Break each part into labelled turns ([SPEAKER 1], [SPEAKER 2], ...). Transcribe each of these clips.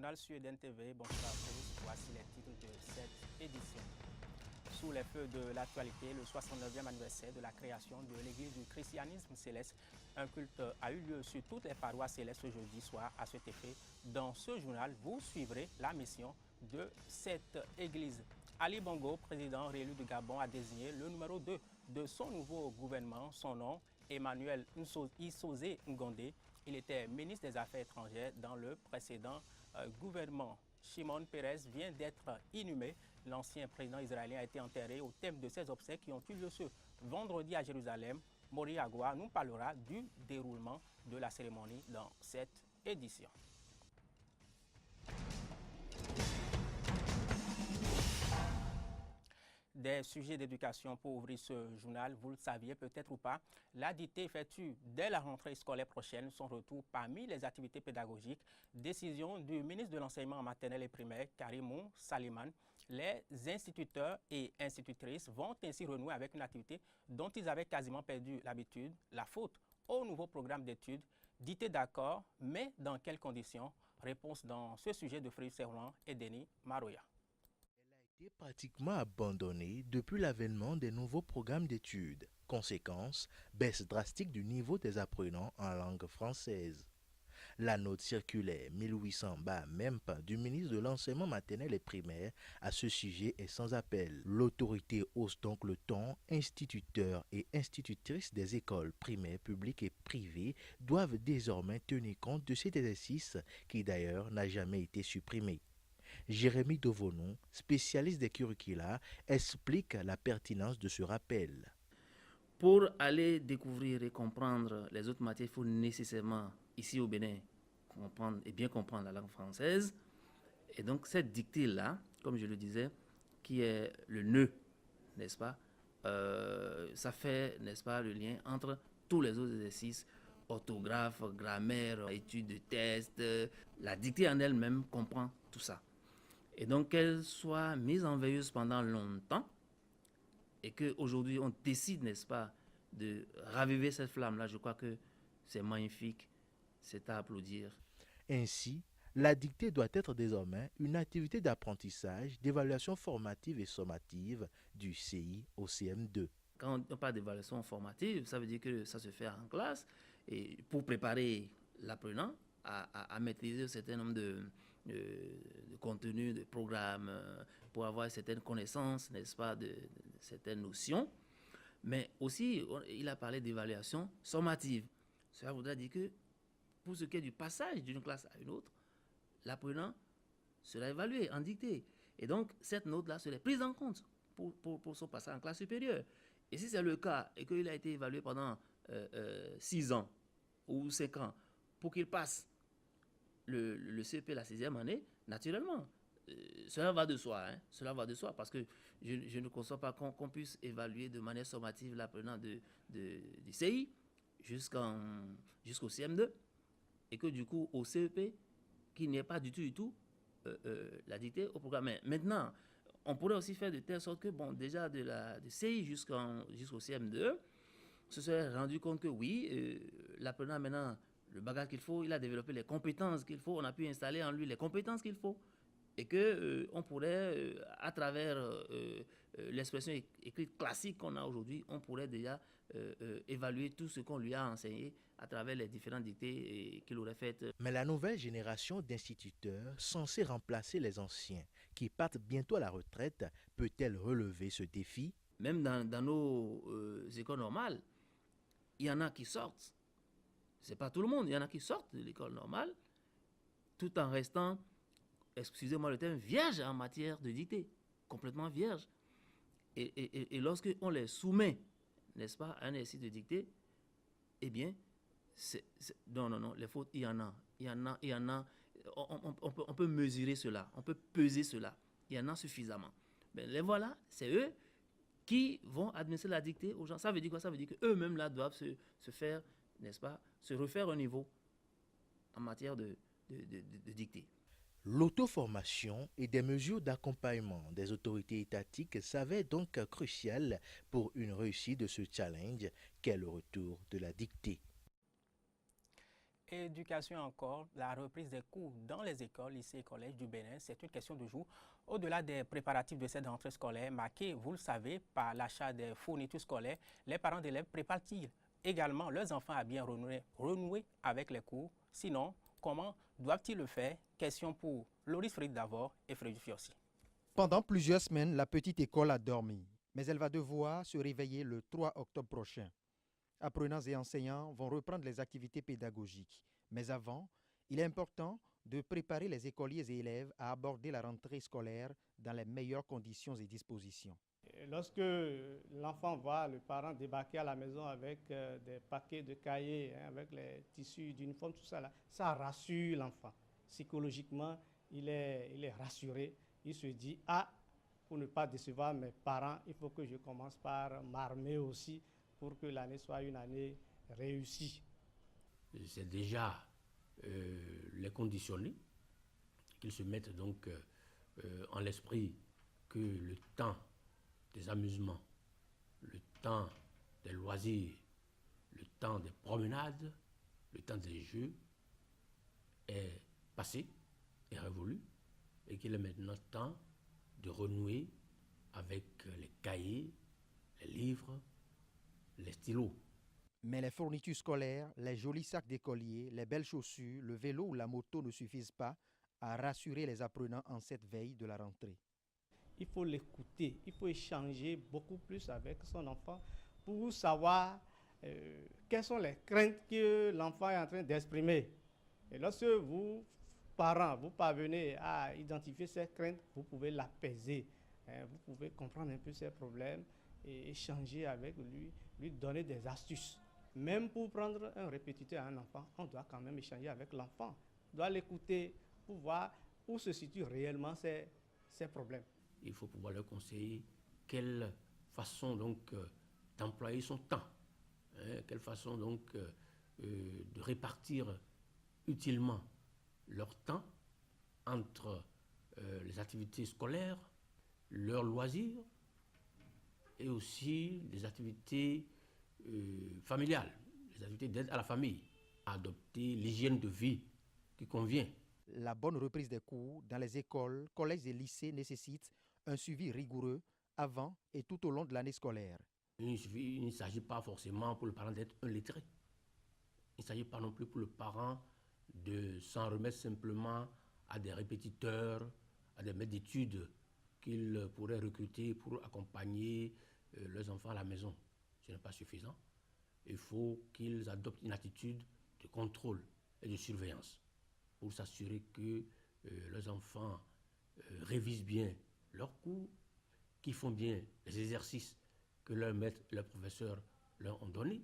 [SPEAKER 1] journal sur Eden TV. Bonsoir à tous. Voici les titres de cette édition. Sous les feux de l'actualité, le 69e anniversaire de la création de l'église du christianisme céleste. Un culte a eu lieu sur toutes les paroisses célestes jeudi soir. À cet effet, dans ce journal, vous suivrez la mission de cette église. Ali Bongo, président réélu de Gabon, a désigné le numéro 2 de son nouveau gouvernement. Son nom, Emmanuel Issoze Ngondé. Il était ministre des Affaires étrangères dans le précédent gouvernement. Shimon Peres vient d'être inhumé. L'ancien président israélien a été enterré au thème de ses obsèques qui ont eu lieu ce vendredi à Jérusalem. Mori Agua nous parlera du déroulement de la cérémonie dans cette édition. Des sujets d'éducation pour ouvrir ce journal, vous le saviez peut-être ou pas. La dictée effectue dès la rentrée scolaire prochaine son retour parmi les activités pédagogiques. Décision du ministre de l'Enseignement maternel et primaire, Karimou Saliman. Les instituteurs et institutrices vont ainsi renouer avec une activité dont ils avaient quasiment perdu l'habitude. La faute au nouveau programme d'études. Dictée d'accord, mais dans quelles conditions? Réponse dans ce sujet de Frédéric Servan et Denis Maroya.
[SPEAKER 2] Est pratiquement abandonnée depuis l'avènement des nouveaux programmes d'études. Conséquence, baisse drastique du niveau des apprenants en langue française. La note circulaire 1800-MEMP du ministre de l'Enseignement maternel et primaire à ce sujet est sans appel. L'autorité hausse donc le ton. Instituteurs et institutrices des écoles primaires publiques et privées doivent désormais tenir compte de cet exercice qui d'ailleurs n'a jamais été supprimé. Jérémy Dovonon, spécialiste des curricula, explique la pertinence de ce rappel.
[SPEAKER 3] Pour aller découvrir et comprendre les autres matières, il faut nécessairement, ici au Bénin, comprendre et bien comprendre la langue française. Et donc cette dictée-là, comme je le disais, qui est le nœud, n'est-ce pas, ça fait, n'est-ce pas, le lien entre tous les autres exercices, orthographe, grammaire, études de tests. La dictée en elle-même comprend tout ça. Et donc qu'elle soit mise en veilleuse pendant longtemps et qu'aujourd'hui on décide, n'est-ce pas, de raviver cette flamme-là, je crois que c'est magnifique, c'est à applaudir.
[SPEAKER 2] Ainsi, la dictée doit être désormais une activité d'apprentissage, d'évaluation formative et sommative du CI au CM2.
[SPEAKER 3] Quand on parle d'évaluation formative, ça veut dire que ça se fait en classe et pour préparer l'apprenant à maîtriser un certain nombre de contenus, de programmes, pour avoir certaines connaissances, n'est-ce pas, de certaines notions. Mais aussi, il a parlé d'évaluation sommative. Cela voudrait dire que pour ce qui est du passage d'une classe à une autre, l'apprenant sera évalué en dictée. Et donc, cette note-là serait prise en compte pour son passage en classe supérieure. Et si c'est le cas et qu'il a été évalué pendant 6 ans ou 5 ans pour qu'il passe le CP la 6e année, naturellement, cela va de soi. Hein, cela va de soi parce que je ne conçois pas qu'on puisse évaluer de manière sommative l'apprenant du CI jusqu'au CM2 et que du coup au CEP, qu'il n'y ait pas du tout la dictée au programme. Mais maintenant, on pourrait aussi faire de telle sorte que, bon, déjà de CI jusqu'au CM2, se serait rendu compte que oui, l'apprenant maintenant le bagage qu'il faut, il a développé les compétences qu'il faut, on a pu installer en lui les compétences qu'il faut. Et qu'on pourrait, à travers l'expression écrite classique qu'on a aujourd'hui, on pourrait déjà évaluer tout ce qu'on lui a enseigné à travers les différentes dictées qu'il aurait faites.
[SPEAKER 2] Mais la nouvelle génération d'instituteurs, censée remplacer les anciens, qui partent bientôt à la retraite, peut-elle relever ce défi?
[SPEAKER 3] Même dans nos écoles normales, il y en a qui sortent. Ce n'est pas tout le monde, il y en a qui sortent de l'école normale, tout en restant, excusez-moi le terme, vierge en matière de dictée, complètement vierge. Et lorsqu'on les soumet, n'est-ce pas, à un exercice de dictée, eh bien, non, les fautes, il y en a, on peut mesurer cela, on peut peser cela, il y en a suffisamment. Mais les voilà, c'est eux qui vont administrer la dictée aux gens. Ça veut dire quoi? Ça veut dire qu'eux-mêmes là doivent se faire, n'est-ce pas, se refaire un niveau en matière de dictée.
[SPEAKER 2] L'auto-formation et des mesures d'accompagnement des autorités étatiques s'avèrent donc cruciales pour une réussite de ce challenge qu'est le retour de la dictée.
[SPEAKER 1] Éducation encore, la reprise des cours dans les écoles, lycées et collèges du Bénin, c'est une question de jour. Au-delà des préparatifs de cette rentrée scolaire marquée, vous le savez, par l'achat des fournitures scolaires, les parents d'élèves préparent-ils également leurs enfants à bien renouer avec les cours? Sinon, comment doivent-ils le faire? Question pour Loris Fried d'abord et Frédéric Fiossi.
[SPEAKER 4] Pendant plusieurs semaines, la petite école a dormi, mais elle va devoir se réveiller le 3 octobre prochain. Apprenants et enseignants vont reprendre les activités pédagogiques. Mais avant, il est important de préparer les écoliers et élèves à aborder la rentrée scolaire dans les meilleures conditions et dispositions.
[SPEAKER 5] Lorsque l'enfant voit le parent débarquer à la maison avec des paquets de cahiers, avec les tissus d'uniforme, tout ça, là, ça rassure l'enfant. Psychologiquement, il est rassuré. Il se dit, ah, pour ne pas décevoir mes parents, il faut que je commence par m'armer aussi pour que l'année soit une année réussie.
[SPEAKER 6] C'est déjà les conditionner, qu'ils se mettent donc en l'esprit que le temps des amusements, le temps des loisirs, le temps des promenades, le temps des jeux est passé, est révolu, et qu'il est maintenant temps de renouer avec les cahiers, les livres, les stylos.
[SPEAKER 4] Mais les fournitures scolaires, les jolis sacs d'écoliers, les belles chaussures, le vélo ou la moto ne suffisent pas à rassurer les apprenants en cette veille de la rentrée.
[SPEAKER 5] Il faut l'écouter, il faut échanger beaucoup plus avec son enfant pour savoir quelles sont les craintes que l'enfant est en train d'exprimer. Et lorsque vous, parents, vous parvenez à identifier ces craintes, vous pouvez l'apaiser. Vous pouvez comprendre un peu ses problèmes et échanger avec lui, lui donner des astuces. Même pour prendre un répétiteur à un enfant, on doit quand même échanger avec l'enfant. On doit l'écouter pour voir où se situent réellement ses problèmes.
[SPEAKER 6] Il faut pouvoir leur conseiller quelle façon donc d'employer son temps, quelle façon donc de répartir utilement leur temps entre les activités scolaires, leurs loisirs et aussi les activités familiales, les activités d'aide à la famille, adopter l'hygiène de vie qui convient.
[SPEAKER 4] La bonne reprise des cours dans les écoles, collèges et lycées nécessite un suivi rigoureux avant et tout au long de l'année scolaire.
[SPEAKER 6] Il ne s'agit pas forcément pour le parent d'être un lettré. Il ne s'agit pas non plus pour le parent de s'en remettre simplement à des répétiteurs, à des maîtres d'études qu'ils pourraient recruter pour accompagner leurs enfants à la maison. Ce n'est pas suffisant. Il faut qu'ils adoptent une attitude de contrôle et de surveillance pour s'assurer que leurs enfants révisent bien leurs cours, qu'ils font bien les exercices que leurs maîtres, leurs professeurs leur ont donnés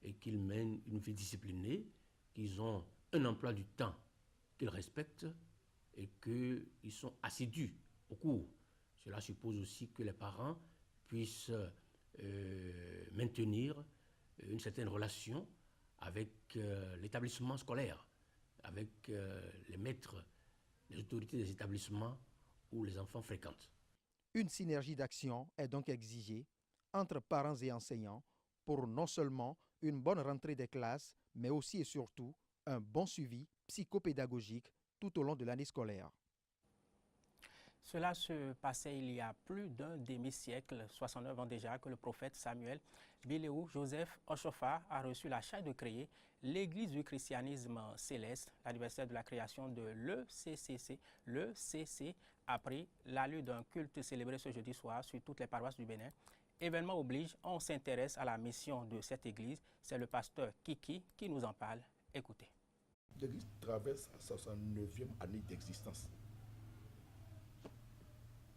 [SPEAKER 6] et qu'ils mènent une vie disciplinée, qu'ils ont un emploi du temps qu'ils respectent et qu'ils sont assidus au cours. Cela suppose aussi que les parents puissent maintenir une certaine relation avec l'établissement scolaire, avec les maîtres, les autorités des établissements où les enfants fréquentent.
[SPEAKER 4] Une synergie d'action est donc exigée entre parents et enseignants pour non seulement une bonne rentrée des classes, mais aussi et surtout un bon suivi psychopédagogique tout au long de l'année scolaire.
[SPEAKER 1] Cela se passait il y a plus d'un demi-siècle, 69 ans déjà, que le prophète Samuel Biléou Joseph Oshofa a reçu la charge de créer l'Église du christianisme céleste, l'anniversaire de la création de l'ECCC. L'ECC a pris l'allure d'un culte célébré ce jeudi soir sur toutes les paroisses du Bénin. Événement oblige, on s'intéresse à la mission de cette église. C'est le pasteur Kiki qui nous en parle. Écoutez.
[SPEAKER 7] L'église traverse sa 69e année d'existence.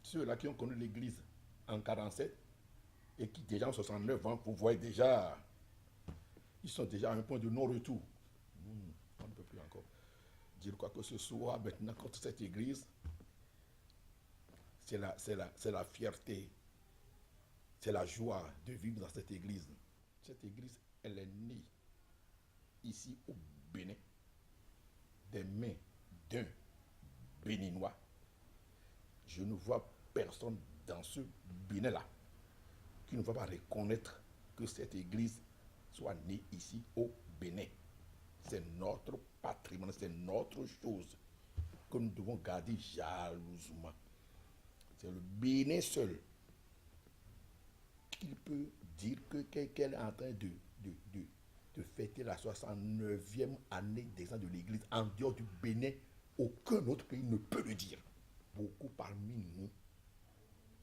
[SPEAKER 7] Ceux-là qui ont connu l'église en 47 et qui déjà en 69 ans, vous voyez déjà, ils sont déjà à un point de non-retour. On ne peut plus encore dire quoi que ce soit maintenant contre cette église. C'est la fierté, c'est la joie de vivre dans cette église. Cette église, elle est née ici au Bénin, des mains d'un Béninois. Je ne vois personne dans ce Bénin-là qui ne va pas reconnaître que cette église soit née ici au Bénin. c'est notre patrimoine, c'est notre chose que nous devons garder jalousement. C'est le Bénin seul qui peut dire qu'elle est en train de fêter la 69e année d'existence de l'Église. En dehors du Bénin, aucun autre pays ne peut le dire. Beaucoup parmi nous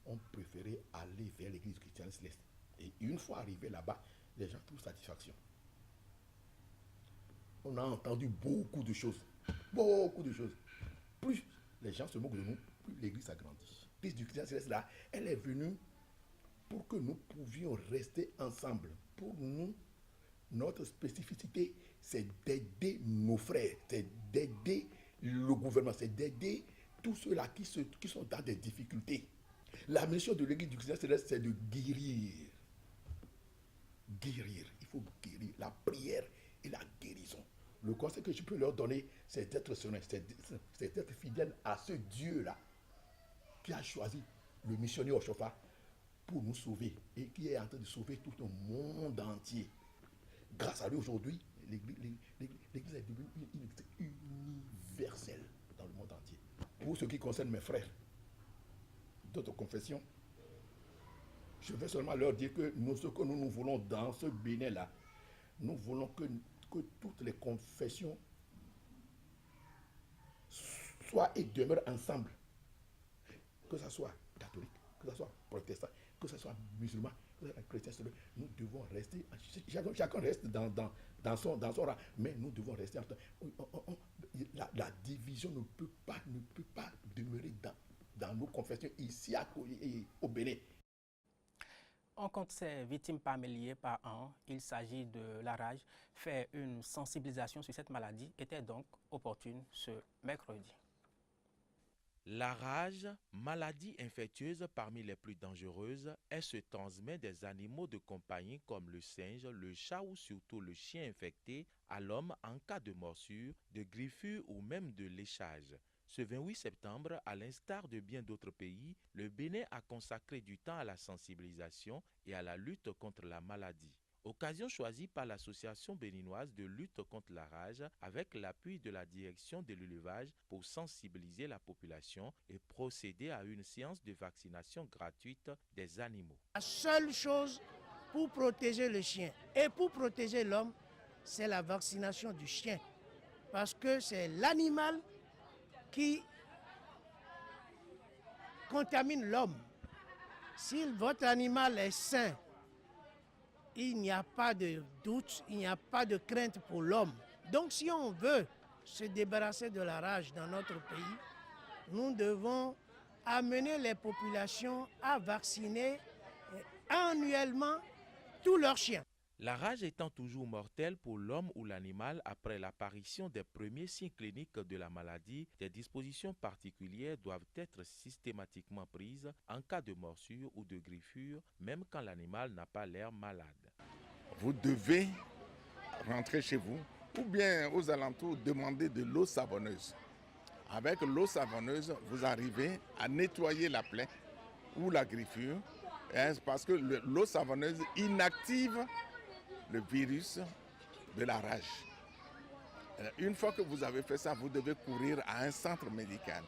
[SPEAKER 7] ont préféré aller vers l'Église chrétienne céleste. Et une fois arrivé là-bas, les gens trouvent satisfaction. On a entendu beaucoup de choses. Beaucoup de choses. Plus les gens se moquent de nous, plus l'Église s'agrandit. L'Église du chrétien céleste là, elle est venue pour que nous pouvions rester ensemble. Pour nous, notre spécificité, c'est d'aider nos frères, c'est d'aider le gouvernement, c'est d'aider tous ceux-là qui sont dans des difficultés. La mission de l'Église du chrétien céleste, c'est de guérir. Guérir, il faut guérir. La prière et la guérison. Le conseil que je peux leur donner, c'est d'être serein, c'est d'être fidèle à ce Dieu-là qui a choisi le missionnaire Oshofa pour nous sauver et qui est en train de sauver tout le monde entier. Grâce à lui aujourd'hui, l'Église est devenue une église universelle dans le monde entier. Pour ce qui concerne mes frères d'autres confessions, je vais seulement leur dire que ce que nous voulons dans ce Bénin-là, nous voulons que toutes les confessions soient et demeurent ensemble. Que ce soit catholique, que ce soit protestant, que ce soit musulman, que ce soit chrétien, nous devons rester, chacun reste dans son rang, mais nous devons rester en temps. La division ne peut pas demeurer dans nos confessions ici au Bénin.
[SPEAKER 1] On compte ces victimes par milliers par an. Il s'agit de la rage. Faire une sensibilisation sur cette maladie était donc opportune ce mercredi.
[SPEAKER 2] La rage, maladie infectieuse parmi les plus dangereuses, elle se transmet des animaux de compagnie comme le singe, le chat ou surtout le chien infecté à l'homme en cas de morsure, de griffure ou même de léchage. Ce 28 septembre, à l'instar de bien d'autres pays, le Bénin a consacré du temps à la sensibilisation et à la lutte contre la maladie. Occasion choisie par l'Association béninoise de lutte contre la rage avec l'appui de la direction de l'élevage pour sensibiliser la population et procéder à une séance de vaccination gratuite des animaux.
[SPEAKER 8] La seule chose pour protéger le chien et pour protéger l'homme, c'est la vaccination du chien. Parce que c'est l'animal qui contamine l'homme. Si votre animal est sain, il n'y a pas de doute, il n'y a pas de crainte pour l'homme. Donc si on veut se débarrasser de la rage dans notre pays, nous devons amener les populations à vacciner annuellement tous leurs chiens.
[SPEAKER 2] La rage étant toujours mortelle pour l'homme ou l'animal après l'apparition des premiers signes cliniques de la maladie, des dispositions particulières doivent être systématiquement prises en cas de morsure ou de griffure, même quand l'animal n'a pas l'air malade.
[SPEAKER 9] Vous devez rentrer chez vous ou bien aux alentours demander de l'eau savonneuse. Avec l'eau savonneuse, vous arrivez à nettoyer la plaie ou la griffure parce que l'eau savonneuse inactive le virus de la rage. Une fois que vous avez fait ça, vous devez courir à un centre médical.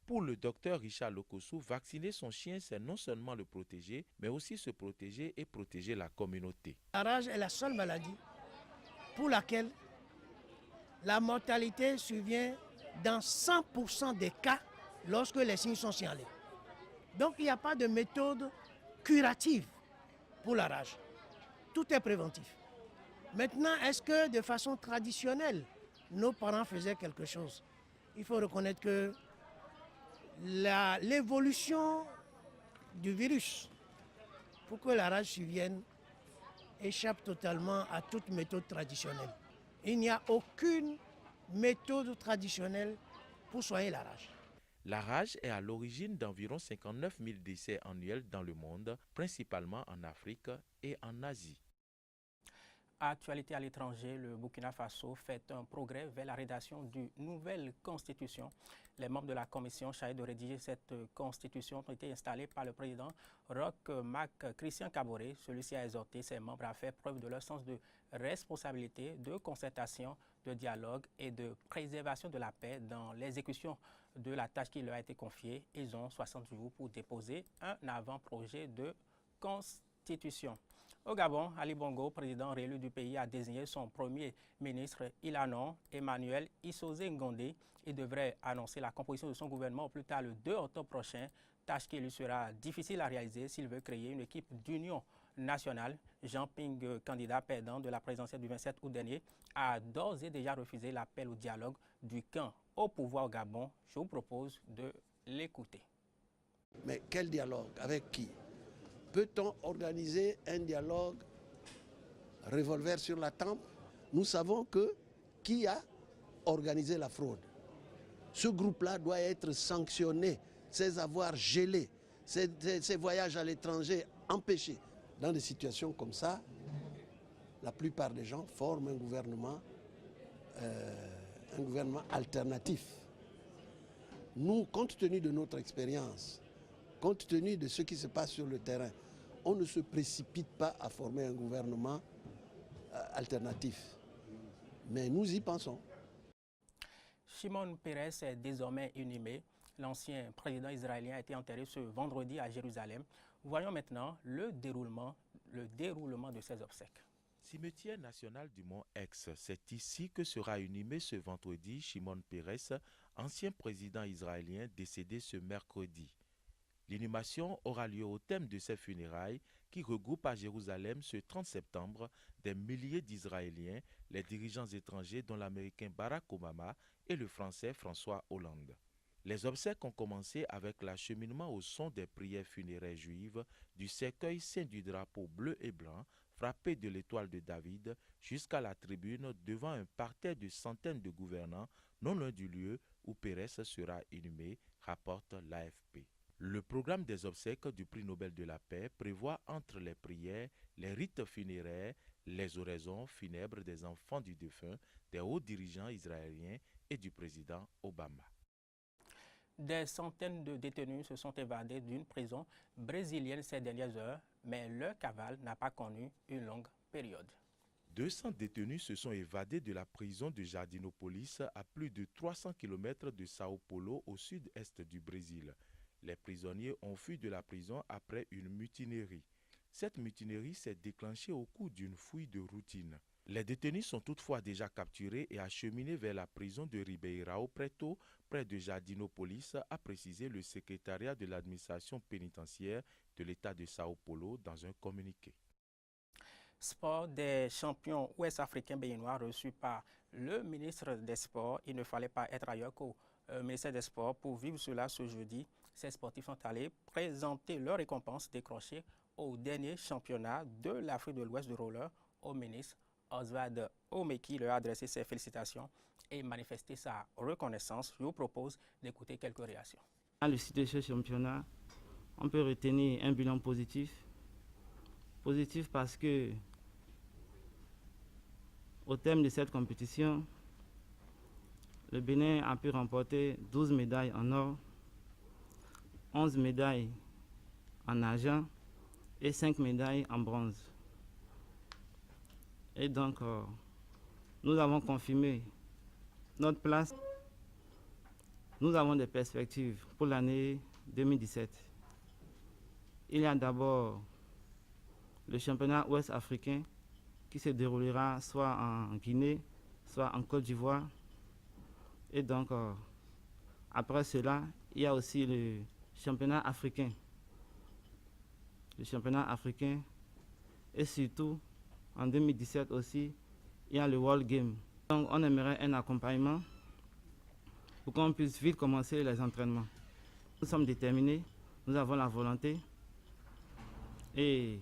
[SPEAKER 2] Pour le docteur Richard Lokossou, vacciner son chien, c'est non seulement le protéger, mais aussi se protéger et protéger la communauté.
[SPEAKER 8] La rage est la seule maladie pour laquelle la mortalité survient dans 100% des cas lorsque les signes sont signalés. Donc il n'y a pas de méthode curative pour la rage. Tout est préventif. Maintenant, est-ce que de façon traditionnelle, nos parents faisaient quelque chose? Il faut reconnaître que l'évolution du virus, pour que la rage survienne, échappe totalement à toute méthode traditionnelle. Il n'y a aucune méthode traditionnelle pour soigner la rage.
[SPEAKER 2] La rage est à l'origine d'environ 59 000 décès annuels dans le monde, principalement en Afrique et en Asie.
[SPEAKER 1] Actualité à l'étranger, le Burkina Faso fait un progrès vers la rédaction d'une nouvelle constitution. Les membres de la commission chargée de rédiger cette constitution ont été installés par le président Roch Marc Christian Kaboré. Celui-ci a exhorté ses membres à faire preuve de leur sens de responsabilité, de concertation, de dialogue et de préservation de la paix dans l'exécution de la tâche qui leur a été confiée. Ils ont 60 jours pour déposer un avant-projet de constitution. Au Gabon, Ali Bongo, président réélu du pays, a désigné son premier ministre Ilanon Emmanuel Issoze Ngondé. Il devrait annoncer la composition de son gouvernement au plus tard le 2 octobre prochain, tâche qui lui sera difficile à réaliser s'il veut créer une équipe d'union nationale. Jean Ping, candidat perdant de la présidentielle du 27 août dernier, a d'ores et déjà refusé l'appel au dialogue du camp au pouvoir au Gabon. Je vous propose de l'écouter.
[SPEAKER 10] Mais quel dialogue? Avec qui? Peut-on organiser un dialogue revolver sur la tempe? Nous savons que qui a organisé la fraude? Ce groupe-là doit être sanctionné, ses avoirs gelés, ses voyages à l'étranger empêchés. Dans des situations comme ça, la plupart des gens forment un gouvernement alternatif. Nous, compte tenu de notre expérience, compte tenu de ce qui se passe sur le terrain, on ne se précipite pas à former un gouvernement alternatif. Mais nous y pensons.
[SPEAKER 1] Shimon Peres est désormais inhumé. L'ancien président israélien a été enterré ce vendredi à Jérusalem. Voyons maintenant le déroulement de ses obsèques.
[SPEAKER 2] Cimetière national du Mont Aix, c'est ici que sera inhumé ce vendredi Shimon Peres, ancien président israélien décédé ce mercredi. L'inhumation aura lieu au thème de ses funérailles qui regroupe à Jérusalem ce 30 septembre des milliers d'Israéliens, les dirigeants étrangers dont l'Américain Barack Obama et le Français François Hollande. Les obsèques ont commencé avec l'acheminement au son des prières funéraires juives du cercueil ceint du drapeau bleu et blanc frappé de l'étoile de David jusqu'à la tribune devant un parterre de centaines de gouvernants non loin du lieu où Pérez sera inhumé, rapporte l'AFP. Le programme des obsèques du prix Nobel de la paix prévoit entre les prières, les rites funéraires, les oraisons funèbres des enfants du défunt, des hauts dirigeants israéliens et du président Obama.
[SPEAKER 1] Des centaines de détenus se sont évadés d'une prison brésilienne ces dernières heures, mais leur cavale n'a pas connu une longue période.
[SPEAKER 2] 200 détenus se sont évadés de la prison de Jardinopolis à plus de 300 km de Sao Paulo au sud-est du Brésil. Les prisonniers ont fui de la prison après une mutinerie. Cette mutinerie s'est déclenchée au cours d'une fouille de routine. Les détenus sont toutefois déjà capturés et acheminés vers la prison de Ribeirão Preto, près de Jardinopolis, a précisé le secrétariat de l'administration pénitentiaire de l'État de Sao Paulo dans un communiqué.
[SPEAKER 1] Sport des champions ouest-africains béninois reçus par le ministre des Sports. Il ne fallait pas être ailleurs qu'au ministère des Sports pour vivre cela ce jeudi. Ces sportifs sont allés présenter leurs récompenses décrochées au dernier championnat de l'Afrique de l'Ouest de roller au ministre Oswald Omeki leur a adressé ses félicitations et manifesté sa reconnaissance. Je vous propose d'écouter quelques réactions.
[SPEAKER 11] À l'issue de ce championnat, on peut retenir un bilan positif. Positif parce que au terme de cette compétition, le Bénin a pu remporter 12 médailles en or, 11 médailles en argent et 5 médailles en bronze. Et donc, nous avons confirmé notre place. Nous avons des perspectives pour l'année 2017. Il y a d'abord le championnat ouest africain qui se déroulera soit en Guinée, soit en Côte d'Ivoire. Et donc, après cela, il y a aussi le championnat africain. Le championnat africain et surtout, en 2017 aussi, il y a le World Game. Donc, on aimerait un accompagnement pour qu'on puisse vite commencer les entraînements. Nous sommes déterminés, nous avons la volonté et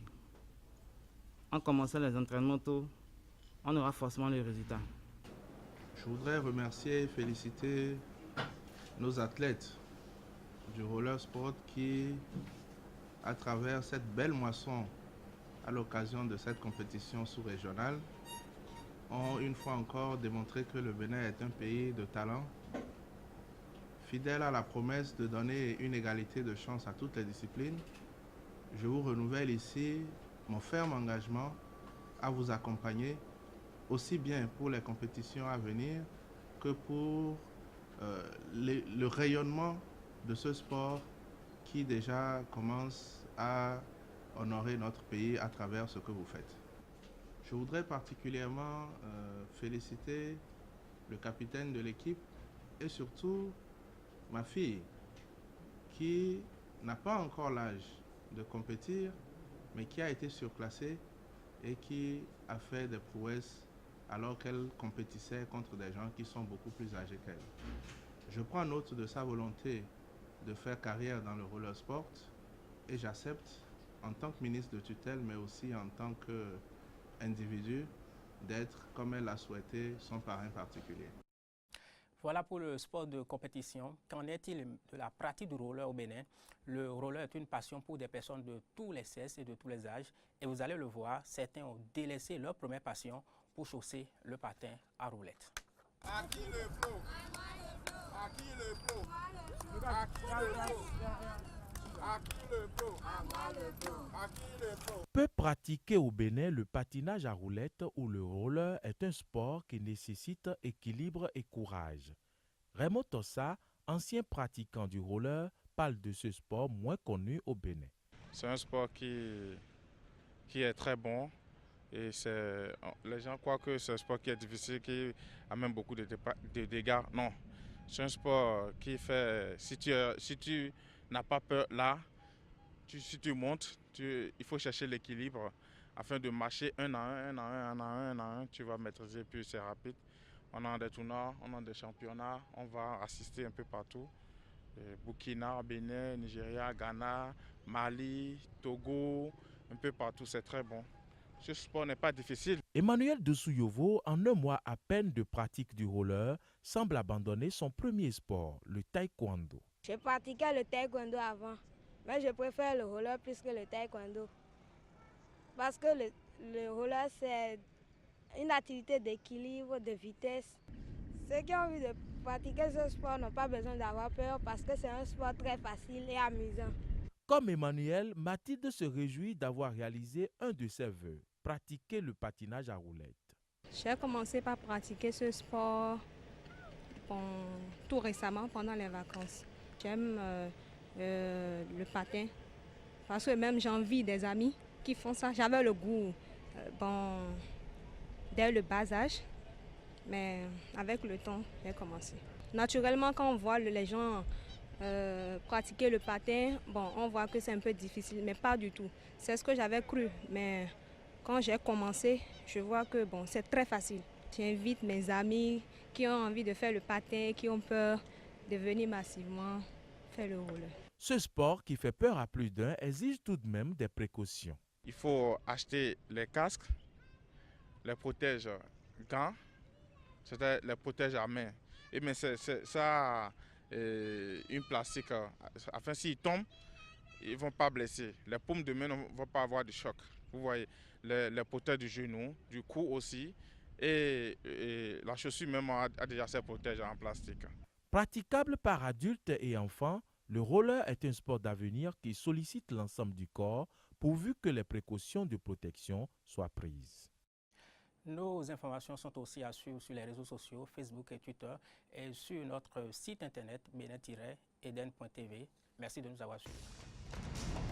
[SPEAKER 11] en commençant les entraînements tôt, on aura forcément les résultats.
[SPEAKER 12] Je voudrais remercier et féliciter nos athlètes du roller sport qui, à travers cette belle moisson, à l'occasion de cette compétition sous-régionale, ont une fois encore démontré que le Bénin est un pays de talent, fidèle à la promesse de donner une égalité de chance à toutes les disciplines. Je vous renouvelle ici mon ferme engagement à vous accompagner aussi bien pour les compétitions à venir que pour le rayonnement de ce sport qui déjà commence à honorer notre pays à travers ce que vous faites. Je voudrais particulièrement féliciter le capitaine de l'équipe et surtout ma fille qui n'a pas encore l'âge de compétir mais qui a été surclassée et qui a fait des prouesses alors qu'elle compétissait contre des gens qui sont beaucoup plus âgés qu'elle. Je prends note de sa volonté de faire carrière dans le roller sport et j'accepte en tant que ministre de tutelle mais aussi en tant qu'individu d'être, comme elle l'a souhaité, son parrain particulier.
[SPEAKER 1] Voilà pour le sport de compétition. Qu'en est-il de la pratique du roller au Bénin? Le roller est une passion pour des personnes de tous les sexes et de tous les âges. Et vous allez le voir, certains ont délaissé leur première passion pour chausser le patin à roulettes.
[SPEAKER 13] À qui le flot? À qui le flot? À qui le flot? À qui le flot? À qui le flot?
[SPEAKER 2] Peu pratiqué au Bénin, le patinage à roulettes ou le roller est un sport qui nécessite équilibre et courage. Raymond Tossa, ancien pratiquant du roller, parle de ce sport moins connu au Bénin.
[SPEAKER 14] C'est un sport qui est très bon et les gens croient que c'est un sport qui est difficile, qui amène beaucoup de dégâts. Non, c'est un sport qui fait, si tu n'as pas peur là, si tu montes, il faut chercher l'équilibre afin de marcher un à un, tu vas maîtriser, puis c'est rapide. On a des tournois, on a des championnats, on va assister un peu partout. Burkina, Bénin, Nigeria, Ghana, Mali, Togo, un peu partout, c'est très bon. Ce sport n'est pas difficile.
[SPEAKER 2] Emmanuel Dessouyovo, en un mois à peine de pratique du roller, semble abandonner son premier sport, le taekwondo.
[SPEAKER 15] Je pratiquais le taekwondo avant, mais je préfère le roller plus que le taekwondo. Parce que le roller, c'est une activité d'équilibre, de vitesse. Ceux qui ont envie de pratiquer ce sport n'ont pas besoin d'avoir peur parce que c'est un sport très facile et amusant.
[SPEAKER 2] Comme Emmanuel, Mathilde se réjouit d'avoir réalisé un de ses vœux, pratiquer le patinage à roulettes.
[SPEAKER 15] J'ai commencé par pratiquer ce sport tout récemment pendant les vacances. J'aime le patin parce que même j'ai envie des amis qui font ça. J'avais le goût dès le bas âge, mais avec le temps, j'ai commencé. Naturellement, quand on voit les gens pratiquer le patin, on voit que c'est un peu difficile, mais pas du tout. C'est ce que j'avais cru, mais quand j'ai commencé, je vois que c'est très facile. J'invite mes amis qui ont envie de faire le patin, qui ont peur de venir massivement faire le roller.
[SPEAKER 2] Ce sport qui fait peur à plus d'un exige tout de même des précautions.
[SPEAKER 14] Il faut acheter les casques, les protèges gants, c'est-à-dire les protèges à main. Mais ça a une plastique, afin s'ils tombent, ils ne vont pas blesser. Les paumes de main ne vont pas avoir de choc. Vous voyez, les protèges du genou, du cou aussi, et la chaussure même a déjà ses protèges en plastique.
[SPEAKER 2] Praticable par adultes et enfants, le roller est un sport d'avenir qui sollicite l'ensemble du corps pourvu que les précautions de protection soient prises.
[SPEAKER 1] Nos informations sont aussi à suivre sur les réseaux sociaux, Facebook et Twitter, et sur notre site internet benin-eden.tv. Merci de nous avoir suivis.